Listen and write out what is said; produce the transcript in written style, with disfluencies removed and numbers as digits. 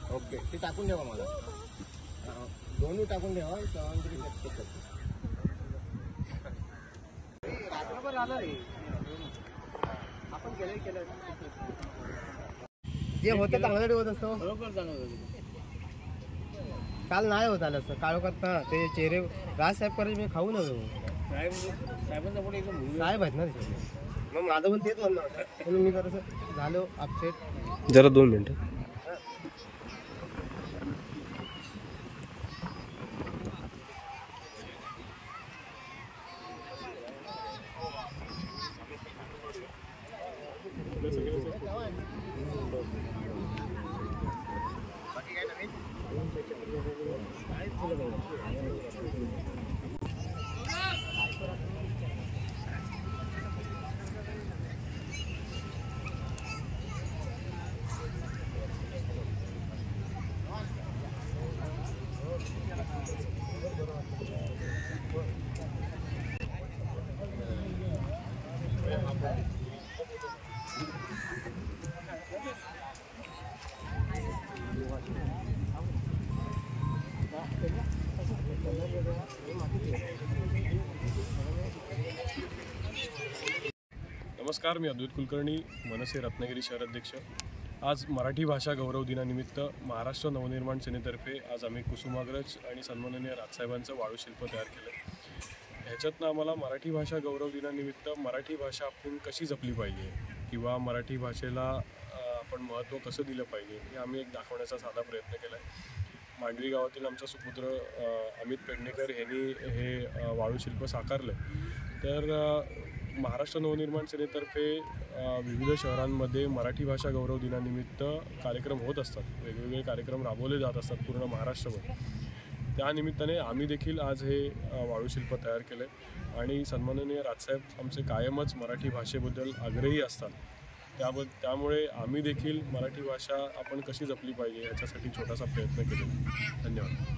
Okay ते टाकून ठेवा मला दोन्ही टाकून ठेवा रात्रभर आलं आपण केलं जे होतं चांगलं होत असतं बरोबर चांगलं काल नाही होत आलं असं काळ करता ते चेहरे राजसाहेब करायचे मी खाऊ नव्हतो साहेबांचा पुढे एकदम साहेब आहेत ना मग माझं पण तेच म्हणलं होतं म्हणून मी जरासं झालो अपसेट जरा 2 मिनिटं नमस्कार, मी अद्वैत कुलकर्णी, मनसे रत्नागिरी शहराध्यक्ष। आज मराठी भाषा गौरव दिनानिमित्त महाराष्ट्र नवनिर्माण सेनेतर्फे आज आम्ही कुसुमाग्रज आणि सन्माननीय राजसाहेबांचं वाळूशिल्प तयार केलं। ह्याच्यातनं आम्हाला मराठी भाषा गौरव दिनानिमित्त मराठी भाषा आपण कशी जपली पाहिजे किंवा मराठी भाषेला आपण महत्त्व कसं दिलं पाहिजे हे आम्ही एक दाखवण्याचा साधा प्रयत्न केला आहे। मांडवी गावातील आमचा सुपुत्र अमित पेडणेकर यांनी हे वाळूशिल्प साकारलं। तर महाराष्ट्र नवनिर्माण सेनेतर्फे विविध शहरांमध्ये मराठी भाषा गौरव दिनानिमित्त कार्यक्रम होत असतात, वेगवेगळे कार्यक्रम राबवले जात असतात पूर्ण महाराष्ट्रभर। त्यानिमित्ताने आम्ही देखील आज हे वाळूशिल्प तयार केलं आणि सन्माननीय राजसाहेब आमचे कायमच मराठी भाषेबद्दल आग्रही असतात। त्यामुळे आम्ही देखील मराठी भाषा आपण कशी जपली पाहिजे याच्यासाठी छोटासा प्रयत्न केला। धन्यवाद।